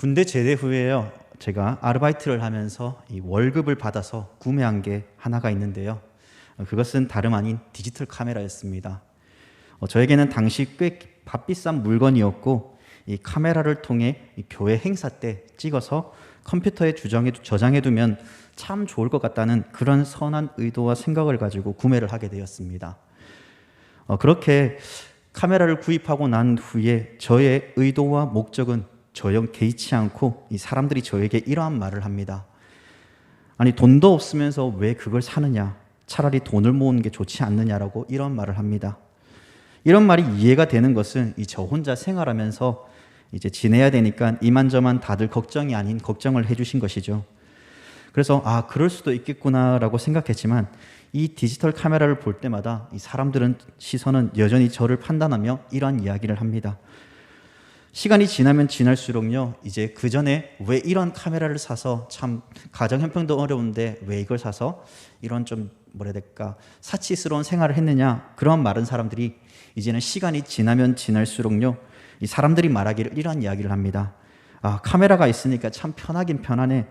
군대 제대 후에요. 제가 아르바이트를 하면서 이 월급을 받아서 구매한 게 하나가 있는데요. 그것은 다름 아닌 디지털 카메라였습니다. 저에게는 당시 꽤 값비싼 물건이었고, 이 카메라를 통해 이 교회 행사 때 찍어서 컴퓨터에 저장해두면 참 좋을 것 같다는 그런 선한 의도와 생각을 가지고 구매를 하게 되었습니다. 그렇게 카메라를 구입하고 난 후에 저의 의도와 목적은 전혀 개의치 않고 이 사람들이 저에게 이러한 말을 합니다. 아니, 돈도 없으면서 왜 그걸 사느냐? 차라리 돈을 모으는 게 좋지 않느냐라고 이런 말을 합니다. 이런 말이 이해가 되는 것은 저 혼자 생활하면서 이제 지내야 되니까 이만저만 다들 걱정이 아닌 걱정을 해주신 것이죠. 그래서 그럴 수도 있겠구나라고 생각했지만 이 디지털 카메라를 볼 때마다 이 사람들은 시선은 여전히 저를 판단하며 이러한 이야기를 합니다. 시간이 지나면 지날수록요, 이제 그 전에 왜 이런 카메라를 사서 참 가정 형편도 어려운데 왜 이걸 사서 이런 좀 뭐라 해야 될까 사치스러운 생활을 했느냐, 그런 많은 사람들이 이제는 시간이 지나면 지날수록요, 이 사람들이 말하기를 이러한 이야기를 합니다. 카메라가 있으니까 참 편하긴 편하네,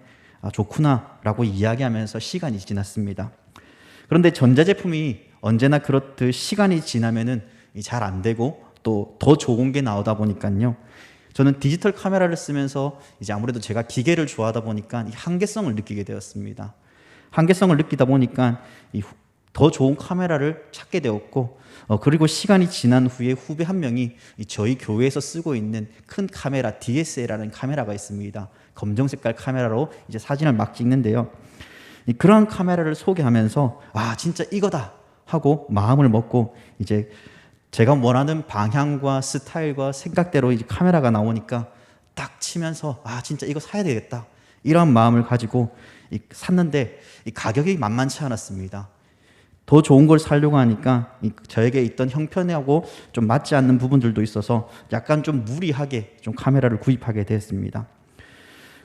좋구나 라고 이야기하면서 시간이 지났습니다. 그런데 전자제품이 언제나 그렇듯 시간이 지나면은 잘 안 되고 또 더 좋은 게 나오다 보니까요, 저는 디지털 카메라를 쓰면서 이제 아무래도 제가 기계를 좋아하다 보니까 이 한계성을 느끼게 되었습니다. 한계성을 느끼다 보니까 더 좋은 카메라를 찾게 되었고, 그리고 시간이 지난 후에 후배 한 명이 저희 교회에서 쓰고 있는 큰 카메라 DSLR이라는 카메라가 있습니다. 검정 색깔 카메라로 이제 사진을 막 찍는데요. 그런 카메라를 소개하면서 진짜 이거다 하고 마음을 먹고 이제 제가 원하는 방향과 스타일과 생각대로 이제 카메라가 나오니까 딱 치면서 진짜 이거 사야 되겠다, 이런 마음을 가지고 샀는데 이 가격이 만만치 않았습니다. 더 좋은 걸 사려고 하니까 저에게 있던 형편하고 좀 맞지 않는 부분들도 있어서 약간 좀 무리하게 좀 카메라를 구입하게 됐습니다.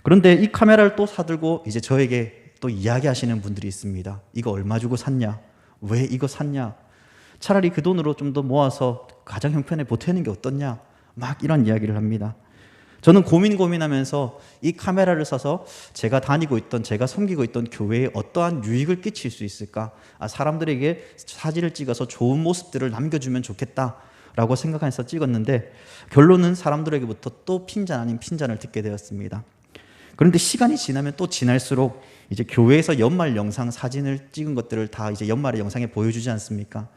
그런데 이 카메라를 또 사들고 이제 저에게 또 이야기하시는 분들이 있습니다. 이거 얼마 주고 샀냐? 왜 이거 샀냐? 차라리 그 돈으로 좀 더 모아서 가정 형편에 보태는 게 어떻냐? 막 이런 이야기를 합니다. 저는 고민하면서 이 카메라를 사서 제가 다니고 있던, 제가 섬기고 있던 교회에 어떠한 유익을 끼칠 수 있을까? 사람들에게 사진을 찍어서 좋은 모습들을 남겨주면 좋겠다라고 생각해서 찍었는데, 결론은 사람들에게부터 또 핀잔 아닌 핀잔을 듣게 되었습니다. 그런데 시간이 지나면 또 지날수록 이제 교회에서 연말 영상 사진을 찍은 것들을 다 이제 연말의 영상에 보여주지 않습니까?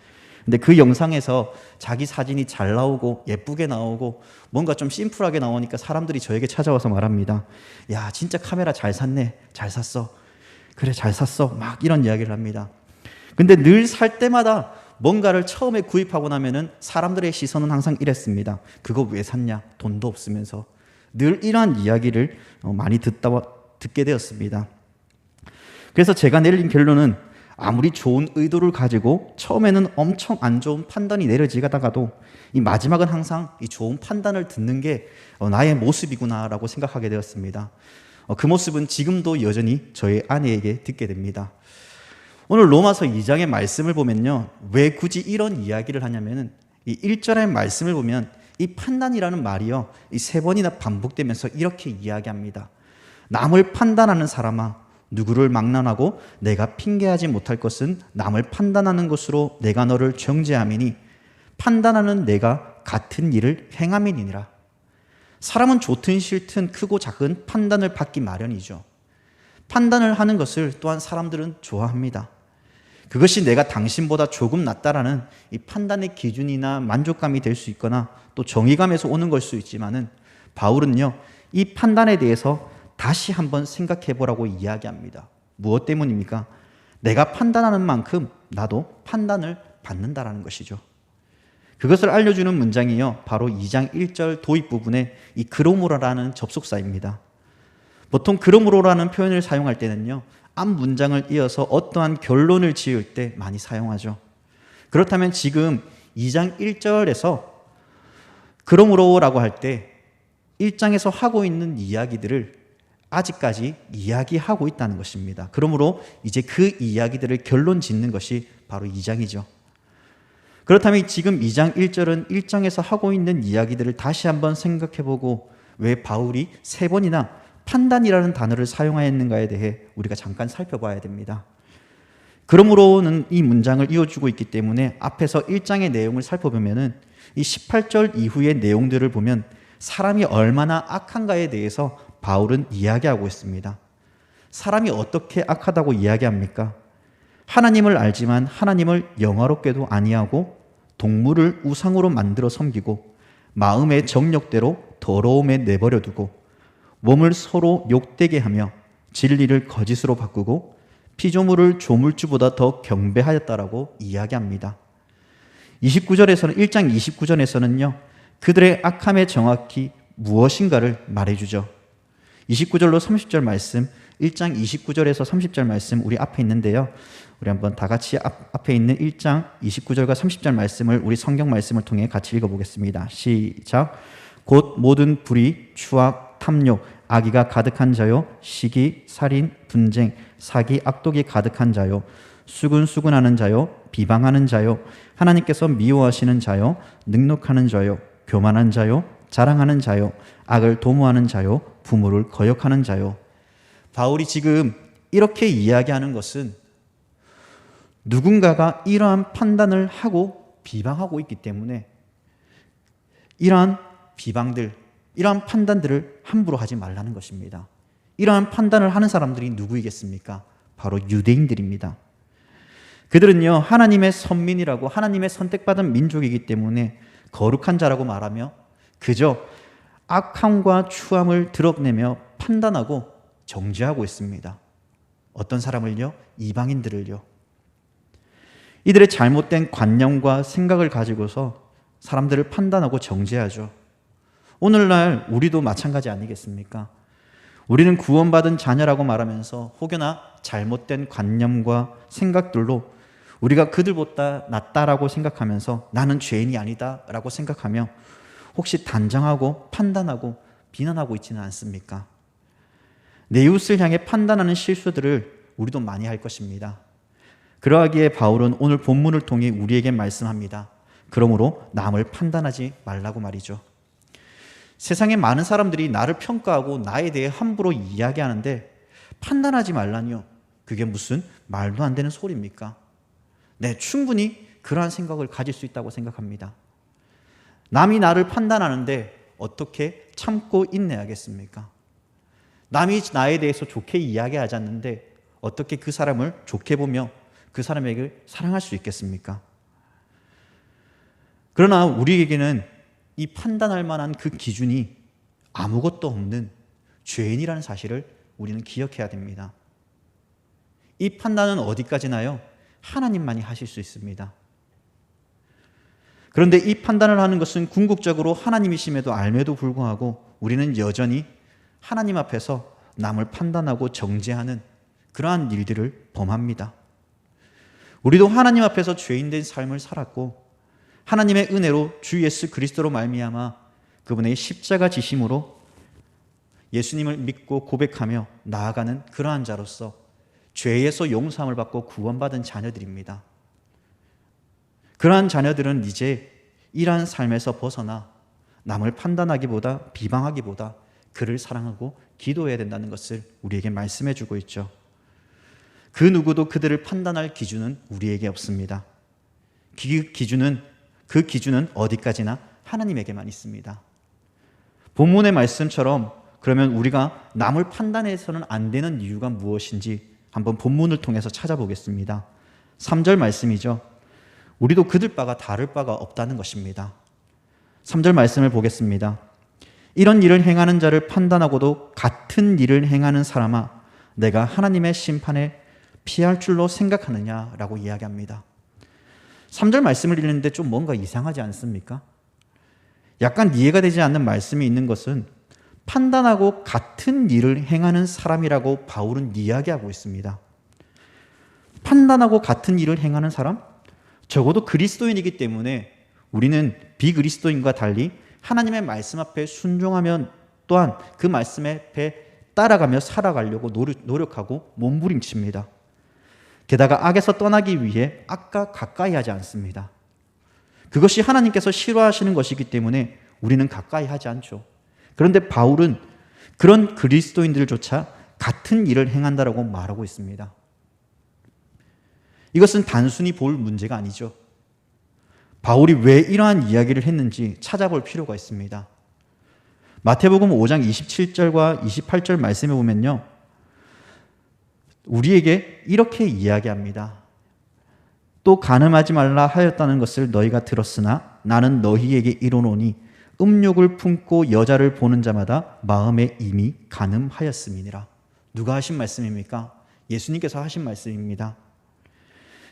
근데 그 영상에서 자기 사진이 잘 나오고 예쁘게 나오고 뭔가 좀 심플하게 나오니까 사람들이 저에게 찾아와서 말합니다. 야, 진짜 카메라 잘 샀네. 잘 샀어. 그래, 잘 샀어. 막 이런 이야기를 합니다. 근데 늘 살 때마다 뭔가를 처음에 구입하고 나면은 사람들의 시선은 항상 이랬습니다. 그거 왜 샀냐? 돈도 없으면서. 늘 이러한 이야기를 많이 듣게 되었습니다. 그래서 제가 내린 결론은 아무리 좋은 의도를 가지고 처음에는 엄청 안 좋은 판단이 내려지다가도 이 마지막은 항상 이 좋은 판단을 듣는 게 나의 모습이구나라고 생각하게 되었습니다. 그 모습은 지금도 여전히 저의 아내에게 듣게 됩니다. 오늘 로마서 2장의 말씀을 보면요, 왜 굳이 이런 이야기를 하냐면은 이 1절의 말씀을 보면 이 판단이라는 말이요, 이 3번이나 반복되면서 이렇게 이야기합니다. 남을 판단하는 사람아, 누구를 막론하고 내가 핑계하지 못할 것은 남을 판단하는 것으로 내가 너를 정죄함이니 판단하는 내가 같은 일을 행함이니라. 사람은 좋든 싫든 크고 작은 판단을 받기 마련이죠. 판단을 하는 것을 또한 사람들은 좋아합니다. 그것이 내가 당신보다 조금 낫다라는 이 판단의 기준이나 만족감이 될 수 있거나 또 정의감에서 오는 걸 수 있지만은, 바울은요, 이 판단에 대해서 다시 한번 생각해 보라고 이야기합니다. 무엇 때문입니까? 내가 판단하는 만큼 나도 판단을 받는다라는 것이죠. 그것을 알려주는 문장이요, 바로 2장 1절 도입 부분에 이 그러므로라는 접속사입니다. 보통 그러므로라는 표현을 사용할 때는요, 앞 문장을 이어서 어떠한 결론을 지을 때 많이 사용하죠. 그렇다면 지금 2장 1절에서 그러므로라고 할 때 1장에서 하고 있는 이야기들을 아직까지 이야기하고 있다는 것입니다. 그러므로 이제 그 이야기들을 결론 짓는 것이 바로 2장이죠. 그렇다면 지금 2장 1절은 1장에서 하고 있는 이야기들을 다시 한번 생각해보고 왜 바울이 3번이나 판단이라는 단어를 사용하였는가에 대해 우리가 잠깐 살펴봐야 됩니다. 그러므로는 이 문장을 이어주고 있기 때문에 앞에서 1장의 내용을 살펴보면은 이 18절 이후의 내용들을 보면 사람이 얼마나 악한가에 대해서 바울은 이야기하고 있습니다. 사람이 어떻게 악하다고 이야기합니까? 하나님을 알지만 하나님을 영화롭게도 아니하고 동물을 우상으로 만들어 섬기고 마음의 정욕대로 더러움에 내버려 두고 몸을 서로 욕되게 하며 진리를 거짓으로 바꾸고 피조물을 조물주보다 더 경배하였다라고 이야기합니다. 29절에서는 1장 29절에서는요. 그들의 악함에 정확히 무엇인가를 말해주죠. 29절로 30절 말씀, 1장 29절에서 30절 말씀 우리 앞에 있는데요. 우리 한번 다 같이 앞에 있는 1장 29절과 30절 말씀을 우리 성경 말씀을 통해 같이 읽어보겠습니다. 시작. 곧 모든 불의, 추악, 탐욕, 악의가 가득한 자요, 시기, 살인, 분쟁, 사기, 악독이 가득한 자요, 수근수근하는 자요, 비방하는 자요, 하나님께서 미워하시는 자요, 능욕하는 자요, 교만한 자요, 자랑하는 자요, 악을 도모하는 자요, 부모를 거역하는 자요. 바울이 지금 이렇게 이야기하는 것은 누군가가 이러한 판단을 하고 비방하고 있기 때문에 이러한 비방들, 이러한 판단들을 함부로 하지 말라는 것입니다. 이러한 판단을 하는 사람들이 누구이겠습니까? 바로 유대인들입니다. 그들은요, 하나님의 선민이라고 하나님의 선택받은 민족이기 때문에 거룩한 자라고 말하며 그저 악함과 추함을 드러내며 판단하고 정죄하고 있습니다. 어떤 사람을요? 이방인들을요. 이들의 잘못된 관념과 생각을 가지고서 사람들을 판단하고 정죄하죠. 오늘날 우리도 마찬가지 아니겠습니까? 우리는 구원받은 자녀라고 말하면서 혹여나 잘못된 관념과 생각들로 우리가 그들보다 낫다라고 생각하면서 나는 죄인이 아니다 라고 생각하며 혹시 단정하고 판단하고 비난하고 있지는 않습니까? 내 이웃을 향해 판단하는 실수들을 우리도 많이 할 것입니다. 그러하기에 바울은 오늘 본문을 통해 우리에게 말씀합니다. 그러므로 남을 판단하지 말라고 말이죠. 세상에 많은 사람들이 나를 평가하고 나에 대해 함부로 이야기하는데 판단하지 말라니요. 그게 무슨 말도 안 되는 소리입니까? 네, 충분히 그러한 생각을 가질 수 있다고 생각합니다. 남이 나를 판단하는데 어떻게 참고 인내하겠습니까? 남이 나에 대해서 좋게 이야기하지 않는데 어떻게 그 사람을 좋게 보며 그 사람에게 사랑할 수 있겠습니까? 그러나 우리에게는 이 판단할 만한 그 기준이 아무것도 없는 죄인이라는 사실을 우리는 기억해야 됩니다. 이 판단은 어디까지나요? 하나님만이 하실 수 있습니다. 그런데 이 판단을 하는 것은 궁극적으로 하나님이심에도 알매도 불구하고 우리는 여전히 하나님 앞에서 남을 판단하고 정죄하는 그러한 일들을 범합니다. 우리도 하나님 앞에서 죄인된 삶을 살았고 하나님의 은혜로 주 예수 그리스도로 말미암아 그분의 십자가 지심으로 예수님을 믿고 고백하며 나아가는 그러한 자로서 죄에서 용서함을 받고 구원받은 자녀들입니다. 그러한 자녀들은 이제 이러한 삶에서 벗어나 남을 판단하기보다 비방하기보다 그를 사랑하고 기도해야 된다는 것을 우리에게 말씀해 주고 있죠. 그 누구도 그들을 판단할 기준은 우리에게 없습니다. 그 기준은 어디까지나 하나님에게만 있습니다. 본문의 말씀처럼 그러면 우리가 남을 판단해서는 안 되는 이유가 무엇인지 한번 본문을 통해서 찾아보겠습니다. 3절 말씀이죠. 우리도 그들 바가 다를 바가 없다는 것입니다. 3절 말씀을 보겠습니다. 이런 일을 행하는 자를 판단하고도 같은 일을 행하는 사람아 내가 하나님의 심판에 피할 줄로 생각하느냐라고 이야기합니다. 3절 말씀을 읽는데 좀 뭔가 이상하지 않습니까? 약간 이해가 되지 않는 말씀이 있는 것은 판단하고 같은 일을 행하는 사람이라고 바울은 이야기하고 있습니다. 판단하고 같은 일을 행하는 사람? 적어도 그리스도인이기 때문에 우리는 비그리스도인과 달리 하나님의 말씀 앞에 순종하면 또한 그 말씀에 따라가며 살아가려고 노력하고 몸부림칩니다. 게다가 악에서 떠나기 위해 악과 가까이 하지 않습니다. 그것이 하나님께서 싫어하시는 것이기 때문에 우리는 가까이 하지 않죠. 그런데 바울은 그런 그리스도인들조차 같은 일을 행한다라고 말하고 있습니다. 이것은 단순히 볼 문제가 아니죠. 바울이 왜 이러한 이야기를 했는지 찾아볼 필요가 있습니다. 마태복음 5장 27절과 28절 말씀에 보면요, 우리에게 이렇게 이야기합니다. 또 간음하지 말라 하였다는 것을 너희가 들었으나 나는 너희에게 이르노니 음욕을 품고 여자를 보는 자마다 마음에 이미 간음하였음이니라. 누가 하신 말씀입니까? 예수님께서 하신 말씀입니다.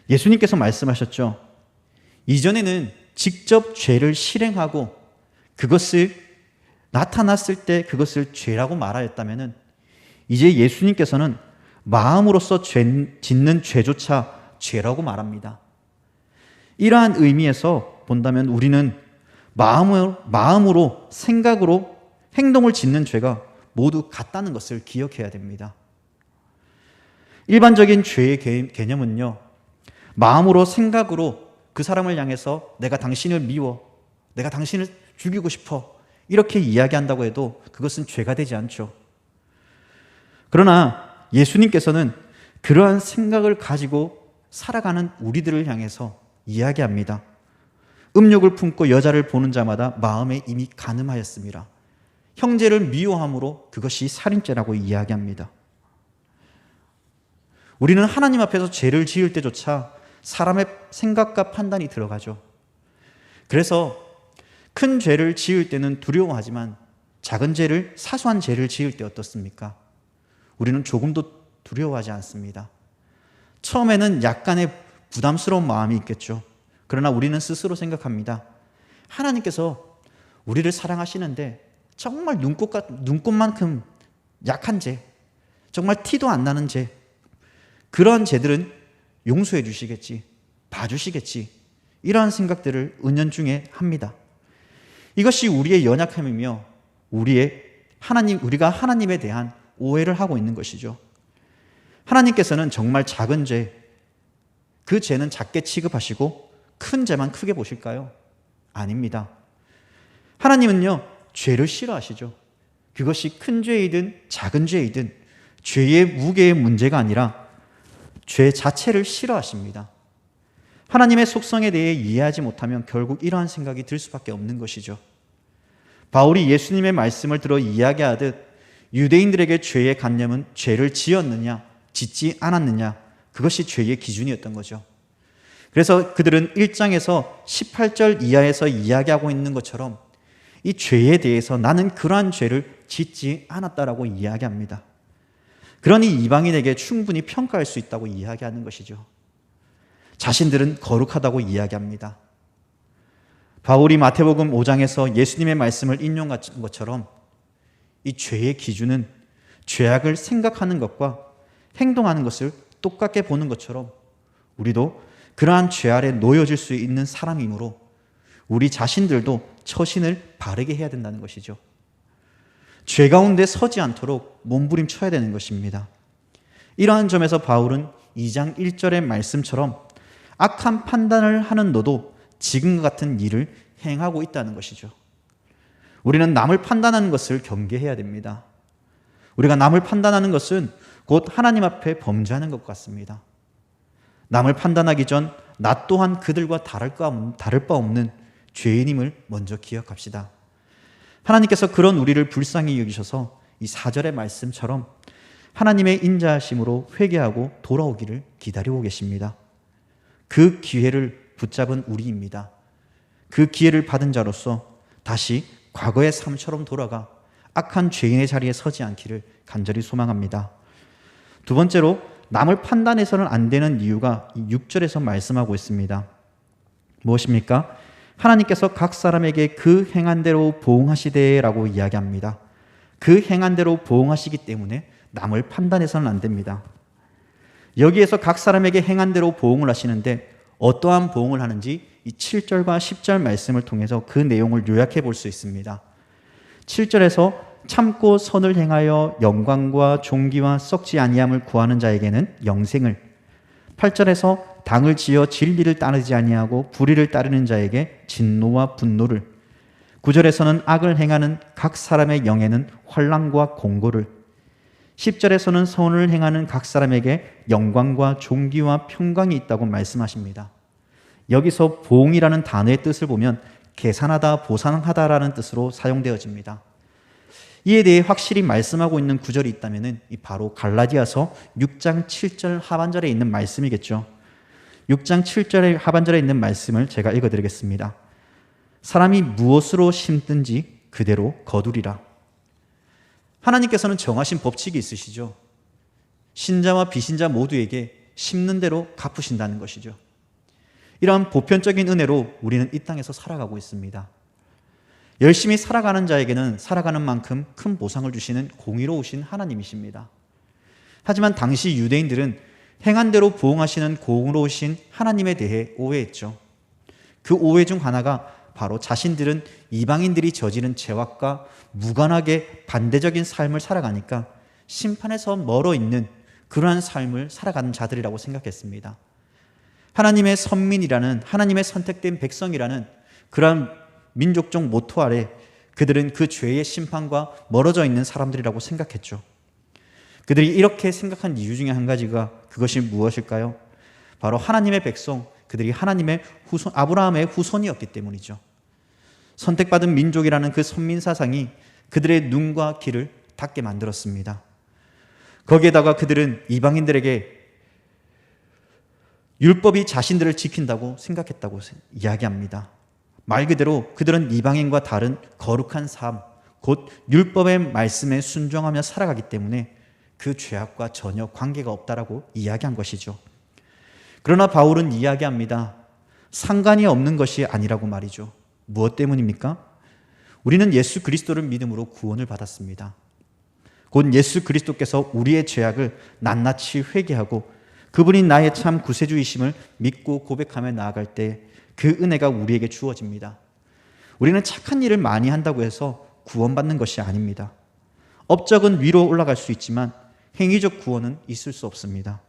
예수님께서 말씀하셨죠. 이전에는 직접 죄를 실행하고 그것을 나타났을 때 그것을 죄라고 말하였다면 이제 예수님께서는 마음으로서 짓는 죄조차 죄라고 말합니다. 이러한 의미에서 본다면 우리는 마음으로 생각으로 행동을 짓는 죄가 모두 같다는 것을 기억해야 됩니다. 일반적인 죄의 개념은요, 마음으로 생각으로 그 사람을 향해서 내가 당신을 미워, 내가 당신을 죽이고 싶어 이렇게 이야기한다고 해도 그것은 죄가 되지 않죠. 그러나 예수님께서는 그러한 생각을 가지고 살아가는 우리들을 향해서 이야기합니다. 음욕을 품고 여자를 보는 자마다 마음에 이미 간음하였습니다. 형제를 미워함으로 그것이 살인죄라고 이야기합니다. 우리는 하나님 앞에서 죄를 지을 때조차 사람의 생각과 판단이 들어가죠. 그래서 큰 죄를 지을 때는 두려워하지만 작은 죄를, 사소한 죄를 지을 때 어떻습니까? 우리는 조금도 두려워하지 않습니다. 처음에는 약간의 부담스러운 마음이 있겠죠. 그러나 우리는 스스로 생각합니다. 하나님께서 우리를 사랑하시는데 정말 눈꽃만큼 약한 죄, 정말 티도 안 나는 죄, 그런 죄들은 용서해 주시겠지, 봐주시겠지, 이러한 생각들을 은연중에 합니다. 이것이 우리의 연약함이며 우리가 하나님에 대한 오해를 하고 있는 것이죠. 하나님께서는 정말 작은 죄, 그 죄는 작게 취급하시고 큰 죄만 크게 보실까요? 아닙니다. 하나님은요, 죄를 싫어하시죠. 그것이 큰 죄이든 작은 죄이든 죄의 무게의 문제가 아니라 죄 자체를 싫어하십니다. 하나님의 속성에 대해 이해하지 못하면 결국 이러한 생각이 들 수밖에 없는 것이죠. 바울이 예수님의 말씀을 들어 이야기하듯 유대인들에게 죄의 관념은 죄를 지었느냐, 짓지 않았느냐, 그것이 죄의 기준이었던 거죠. 그래서 그들은 1장에서 18절 이하에서 이야기하고 있는 것처럼 이 죄에 대해서 나는 그러한 죄를 짓지 않았다라고 이야기합니다. 그러니 이방인에게 충분히 평가할 수 있다고 이야기하는 것이죠. 자신들은 거룩하다고 이야기합니다. 바울이 마태복음 5장에서 예수님의 말씀을 인용한 것처럼 이 죄의 기준은 죄악을 생각하는 것과 행동하는 것을 똑같게 보는 것처럼 우리도 그러한 죄 아래 놓여질 수 있는 사람이므로 우리 자신들도 처신을 바르게 해야 된다는 것이죠. 죄 가운데 서지 않도록 몸부림쳐야 되는 것입니다. 이러한 점에서 바울은 2장 1절의 말씀처럼 악한 판단을 하는 너도 지금과 같은 일을 행하고 있다는 것이죠. 우리는 남을 판단하는 것을 경계해야 됩니다. 우리가 남을 판단하는 것은 곧 하나님 앞에 범죄하는 것 같습니다. 남을 판단하기 전 나 또한 그들과 다를 바 없는 죄인임을 먼저 기억합시다. 하나님께서 그런 우리를 불쌍히 여기셔서 이 4절의 말씀처럼 하나님의 인자하심으로 회개하고 돌아오기를 기다리고 계십니다. 그 기회를 붙잡은 우리입니다. 그 기회를 받은 자로서 다시 과거의 삶처럼 돌아가 악한 죄인의 자리에 서지 않기를 간절히 소망합니다. 두 번째로 남을 판단해서는 안 되는 이유가 6절에서 말씀하고 있습니다. 무엇입니까? 하나님께서 각 사람에게 그 행한 대로 보응하시되라고 이야기합니다. 그 행한 대로 보응하시기 때문에 남을 판단해서는 안 됩니다. 여기에서 각 사람에게 행한 대로 보응을 하시는데 어떠한 보응을 하는지 이 7절과 10절 말씀을 통해서 그 내용을 요약해 볼 수 있습니다. 7절에서 참고 선을 행하여 영광과 존귀와 썩지 아니함을 구하는 자에게는 영생을, 8절에서 당을 지어 진리를 따르지 아니하고 불의를 따르는 자에게 진노와 분노를, 9절에서는 악을 행하는 각 사람의 영에는 환난과 공고를, 10절에서는 선을 행하는 각 사람에게 영광과 존귀와 평강이 있다고 말씀하십니다. 여기서 보응이라는 단어의 뜻을 보면 계산하다, 보상하다라는 뜻으로 사용되어집니다. 이에 대해 확실히 말씀하고 있는 구절이 있다면 바로 갈라디아서 6장 7절 하반절에 있는 말씀이겠죠. 6장 7절의 하반절에 있는 말씀을 제가 읽어드리겠습니다. 사람이 무엇으로 심든지 그대로 거두리라. 하나님께서는 정하신 법칙이 있으시죠. 신자와 비신자 모두에게 심는 대로 갚으신다는 것이죠. 이러한 보편적인 은혜로 우리는 이 땅에서 살아가고 있습니다. 열심히 살아가는 자에게는 살아가는 만큼 큰 보상을 주시는 공의로우신 하나님이십니다. 하지만 당시 유대인들은 행한 대로 보응하시는 공의로우신 하나님에 대해 오해했죠. 그 오해 중 하나가 바로 자신들은 이방인들이 저지른 죄악과 무관하게 반대적인 삶을 살아가니까 심판에서 멀어 있는 그러한 삶을 살아가는 자들이라고 생각했습니다. 하나님의 선민이라는, 하나님의 선택된 백성이라는 그러한 민족적 모토 아래 그들은 그 죄의 심판과 멀어져 있는 사람들이라고 생각했죠. 그들이 이렇게 생각한 이유 중에 한 가지가 그것이 무엇일까요? 바로 하나님의 백성, 그들이 하나님의 후손, 아브라함의 후손이었기 때문이죠. 선택받은 민족이라는 그 선민 사상이 그들의 눈과 귀를 닫게 만들었습니다. 거기에다가 그들은 이방인들에게 율법이 자신들을 지킨다고 생각했다고 이야기합니다. 말 그대로 그들은 이방인과 다른 거룩한 삶, 곧 율법의 말씀에 순종하며 살아가기 때문에 그 죄악과 전혀 관계가 없다라고 이야기한 것이죠. 그러나 바울은 이야기합니다. 상관이 없는 것이 아니라고 말이죠. 무엇 때문입니까? 우리는 예수 그리스도를 믿음으로 구원을 받았습니다. 곧 예수 그리스도께서 우리의 죄악을 낱낱이 회개하고 그분이 나의 참 구세주이심을 믿고 고백하며 나아갈 때 그 은혜가 우리에게 주어집니다. 우리는 착한 일을 많이 한다고 해서 구원받는 것이 아닙니다. 업적은 위로 올라갈 수 있지만 행위적 구원은 있을 수 없습니다.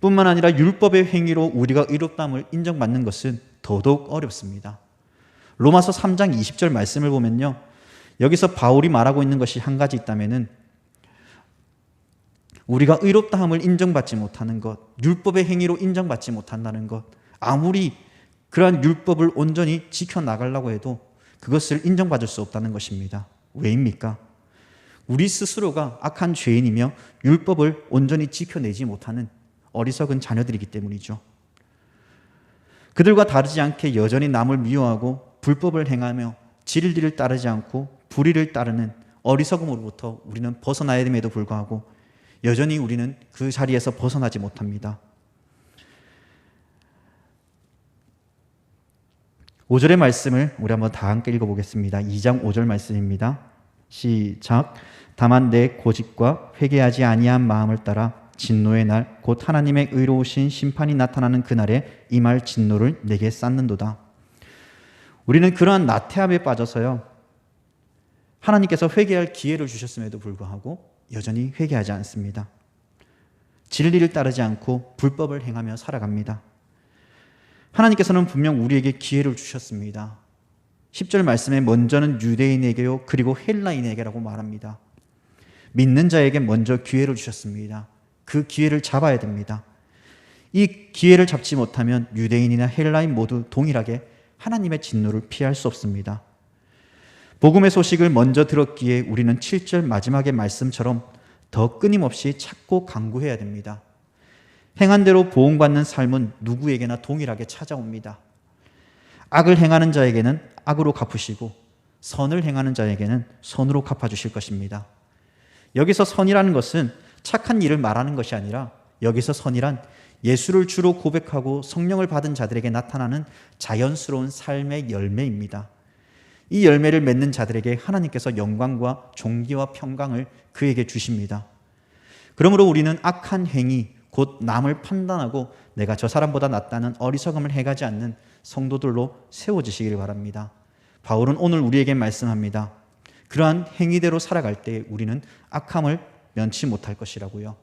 뿐만 아니라 율법의 행위로 우리가 의롭다함을 인정받는 것은 더더욱 어렵습니다. 로마서 3장 20절 말씀을 보면요, 여기서 바울이 말하고 있는 것이 한 가지 있다면은 우리가 의롭다함을 인정받지 못하는 것, 율법의 행위로 인정받지 못한다는 것, 아무리 그러한 율법을 온전히 지켜나가려고 해도 그것을 인정받을 수 없다는 것입니다. 왜입니까? 우리 스스로가 악한 죄인이며 율법을 온전히 지켜내지 못하는 어리석은 자녀들이기 때문이죠. 그들과 다르지 않게 여전히 남을 미워하고 불법을 행하며 진리를 따르지 않고 불의를 따르는 어리석음으로부터 우리는 벗어나야 됨에도 불구하고 여전히 우리는 그 자리에서 벗어나지 못합니다. 5절의 말씀을 우리 한번 다 함께 읽어보겠습니다. 2장 5절 말씀입니다. 시작. 다만 내 고집과 회개하지 아니한 마음을 따라 진노의 날 곧 하나님의 의로우신 심판이 나타나는 그날에 임할 진노를 내게 쌓는도다. 우리는 그러한 나태함에 빠져서요, 하나님께서 회개할 기회를 주셨음에도 불구하고 여전히 회개하지 않습니다. 진리를 따르지 않고 불법을 행하며 살아갑니다. 하나님께서는 분명 우리에게 기회를 주셨습니다. 10절 말씀에 먼저는 유대인에게요 그리고 헬라인에게라고 말합니다. 믿는 자에게 먼저 기회를 주셨습니다. 그 기회를 잡아야 됩니다. 이 기회를 잡지 못하면 유대인이나 헬라인 모두 동일하게 하나님의 진노를 피할 수 없습니다. 복음의 소식을 먼저 들었기에 우리는 7절 마지막의 말씀처럼 더 끊임없이 찾고 간구해야 됩니다. 행한 대로 보응받는 삶은 누구에게나 동일하게 찾아옵니다. 악을 행하는 자에게는 악으로 갚으시고 선을 행하는 자에게는 선으로 갚아주실 것입니다. 여기서 선이라는 것은 착한 일을 말하는 것이 아니라 여기서 선이란 예수를 주로 고백하고 성령을 받은 자들에게 나타나는 자연스러운 삶의 열매입니다. 이 열매를 맺는 자들에게 하나님께서 영광과 존귀와 평강을 그에게 주십니다. 그러므로 우리는 악한 행위, 곧 남을 판단하고 내가 저 사람보다 낫다는 어리석음을 해가지 않는 성도들로 세워지시기를 바랍니다. 바울은 오늘 우리에게 말씀합니다. 그러한 행위대로 살아갈 때 우리는 악함을 면치 못할 것이라고요.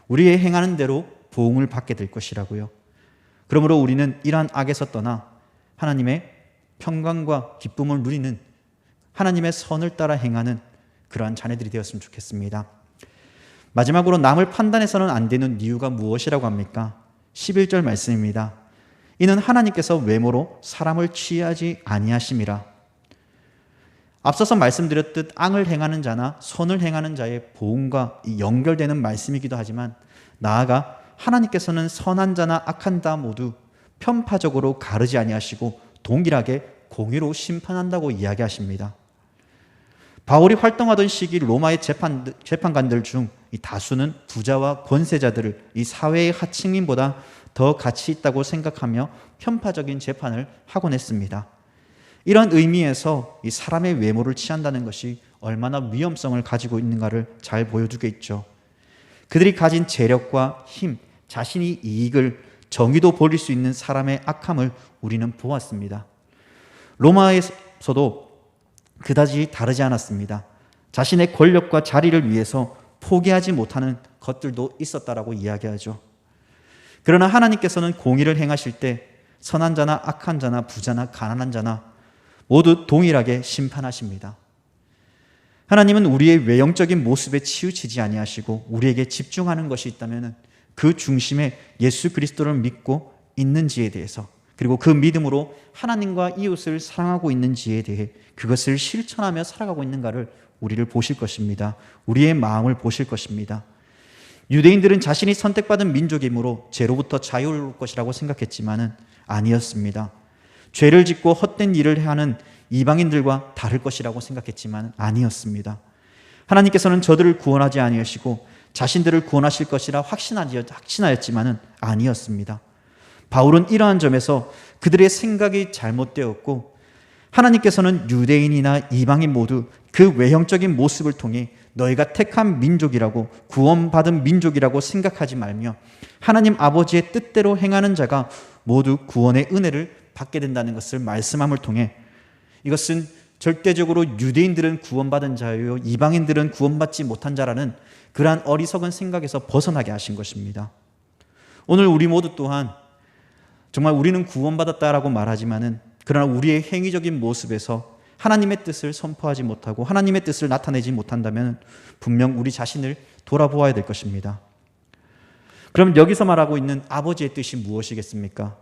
우리의 행하는 대로 보응을 받게 될 것이라고요. 그러므로 우리는 이러한 악에서 떠나 하나님의 평강과 기쁨을 누리는 하나님의 선을 따라 행하는 그러한 자녀들이 되었으면 좋겠습니다. 마지막으로 남을 판단해서는 안 되는 이유가 무엇이라고 합니까? 11절 말씀입니다. 이는 하나님께서 외모로 사람을 취하지 아니하심이라. 앞서서 말씀드렸듯 앙을 행하는 자나 선을 행하는 자의 보응과 연결되는 말씀이기도 하지만 나아가 하나님께서는 선한 자나 악한 자 모두 편파적으로 가르지 아니하시고 동일하게 공의로 심판한다고 이야기하십니다. 바울이 활동하던 시기 로마의 재판관들 중 이 다수는 부자와 권세자들을 이 사회의 하층민보다 더 가치 있다고 생각하며 편파적인 재판을 하곤 했습니다. 이런 의미에서 이 사람의 외모를 취한다는 것이 얼마나 위험성을 가지고 있는가를 잘 보여주고 있죠. 그들이 가진 재력과 힘, 자신이 이익을 정의도 벌일 수 있는 사람의 악함을 우리는 보았습니다. 로마에서도 그다지 다르지 않았습니다. 자신의 권력과 자리를 위해서 포기하지 못하는 것들도 있었다라고 이야기하죠. 그러나 하나님께서는 공의를 행하실 때 선한 자나 악한 자나 부자나 가난한 자나 모두 동일하게 심판하십니다. 하나님은 우리의 외형적인 모습에 치우치지 아니하시고 우리에게 집중하는 것이 있다면 그 중심에 예수 그리스도를 믿고 있는지에 대해서, 그리고 그 믿음으로 하나님과 이웃을 사랑하고 있는지에 대해 그것을 실천하며 살아가고 있는가를 우리를 보실 것입니다. 우리의 마음을 보실 것입니다. 유대인들은 자신이 선택받은 민족이므로 죄로부터 자유로울 것이라고 생각했지만은 아니었습니다. 죄를 짓고 헛된 일을 하는 이방인들과 다를 것이라고 생각했지만 아니었습니다. 하나님께서는 저들을 구원하지 아니하시고 자신들을 구원하실 것이라 확신하였지만은 아니었습니다. 바울은 이러한 점에서 그들의 생각이 잘못되었고, 하나님께서는 유대인이나 이방인 모두 그 외형적인 모습을 통해 너희가 택한 민족이라고, 구원받은 민족이라고 생각하지 말며 하나님 아버지의 뜻대로 행하는 자가 모두 구원의 은혜를 받게 된다는 것을 말씀함을 통해, 이것은 절대적으로 유대인들은 구원받은 자요 이방인들은 구원받지 못한 자라는 그러한 어리석은 생각에서 벗어나게 하신 것입니다. 오늘 우리 모두 또한 정말 우리는 구원받았다라고 말하지만은 그러나 우리의 행위적인 모습에서 하나님의 뜻을 선포하지 못하고 하나님의 뜻을 나타내지 못한다면 분명 우리 자신을 돌아보아야 될 것입니다. 그럼 여기서 말하고 있는 아버지의 뜻이 무엇이겠습니까?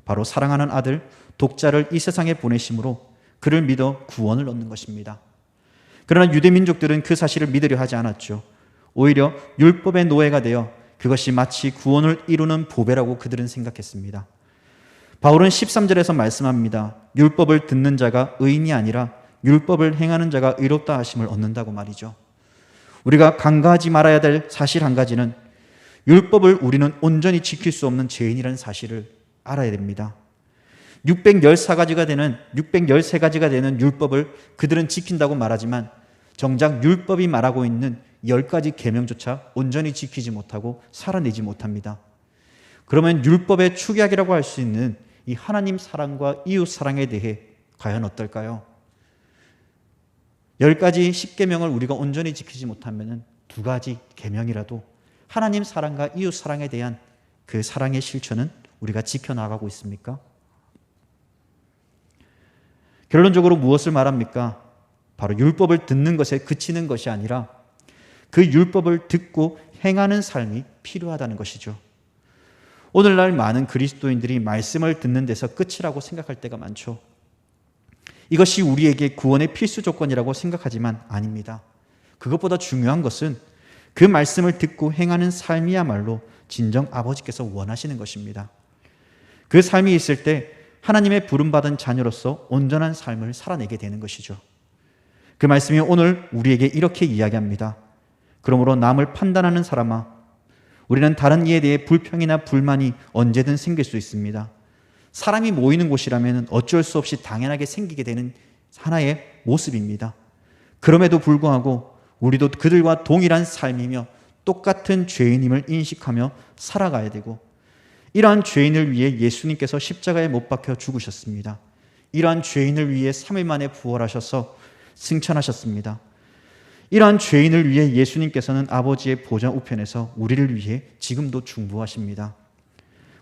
바로 사랑하는 아들, 독자를 이 세상에 보내심으로 그를 믿어 구원을 얻는 것입니다. 그러나 유대 민족들은 그 사실을 믿으려 하지 않았죠. 오히려 율법의 노예가 되어 그것이 마치 구원을 이루는 보배라고 그들은 생각했습니다. 바울은 13절에서 말씀합니다. 율법을 듣는 자가 의인이 아니라 율법을 행하는 자가 의롭다 하심을 얻는다고 말이죠. 우리가 간과하지 말아야 될 사실 한 가지는 율법을 우리는 온전히 지킬 수 없는 죄인이라는 사실을 알아야 됩니다. 613가지가 되는 율법을 그들은 지킨다고 말하지만 정작 율법이 말하고 있는 10가지 계명조차 온전히 지키지 못하고 살아내지 못합니다. 그러면 율법의 축약이라고 할 수 있는 이 하나님 사랑과 이웃 사랑에 대해 과연 어떨까요? 10가지 10계명을 우리가 온전히 지키지 못하면 2가지 계명이라도 하나님 사랑과 이웃 사랑에 대한 그 사랑의 실천은 우리가 지켜나가고 있습니까? 결론적으로 무엇을 말합니까? 바로 율법을 듣는 것에 그치는 것이 아니라 그 율법을 듣고 행하는 삶이 필요하다는 것이죠. 오늘날 많은 그리스도인들이 말씀을 듣는 데서 끝이라고 생각할 때가 많죠. 이것이 우리에게 구원의 필수 조건이라고 생각하지만 아닙니다. 그것보다 중요한 것은 그 말씀을 듣고 행하는 삶이야말로 진정 아버지께서 원하시는 것입니다. 그 삶이 있을 때 하나님의 부름받은 자녀로서 온전한 삶을 살아내게 되는 것이죠. 그 말씀이 오늘 우리에게 이렇게 이야기합니다. 그러므로 남을 판단하는 사람아, 우리는 다른 이에 대해 불평이나 불만이 언제든 생길 수 있습니다. 사람이 모이는 곳이라면 어쩔 수 없이 당연하게 생기게 되는 하나의 모습입니다. 그럼에도 불구하고 우리도 그들과 동일한 삶이며 똑같은 죄인임을 인식하며 살아가야 되고, 이러한 죄인을 위해 예수님께서 십자가에 못 박혀 죽으셨습니다. 이러한 죄인을 위해 3일 만에 부활하셔서 승천하셨습니다. 이러한 죄인을 위해 예수님께서는 아버지의 보좌 우편에서 우리를 위해 지금도 중보하십니다.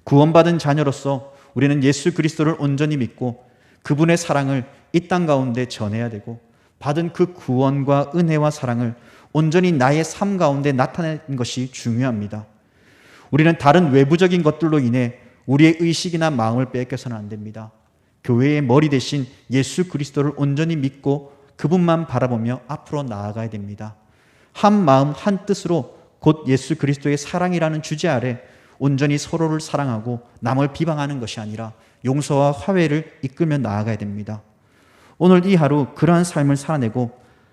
구원받은 자녀로서 우리는 예수 그리스도를 온전히 믿고 그분의 사랑을 이 땅 가운데 전해야 되고, 받은 그 구원과 은혜와 사랑을 온전히 나의 삶 가운데 나타내는 것이 중요합니다. 우리는 다른 외부적인 것들로 인해 우리의 의식이나 마음을 빼앗겨서는 안 됩니다. 교회의 머리 대신 예수 그리스도를 온전히 믿고 그분만 바라보며 앞으로 나아가야 됩니다. 한 마음 한 뜻으로 곧 예수 그리스도의 사랑이라는 주제 아래 온전히 서로를 사랑하고 남을 비방하는 것이 아니라 용서와 화해를 이끌며 나아가야 됩니다. 오늘 이 하루 그러한 삶을 살아내고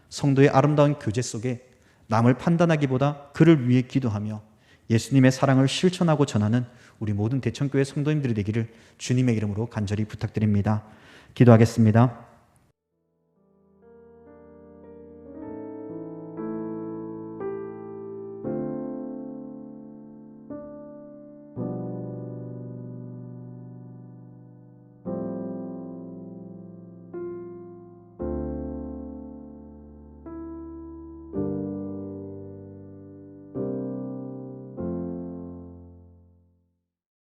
성도의 아름다운 교제 속에 남을 판단하기보다 그를 위해 기도하며 예수님의 사랑을 실천하고 전하는 우리 모든 대천교회 성도님들이 되기를 주님의 이름으로 간절히 부탁드립니다. 기도하겠습니다.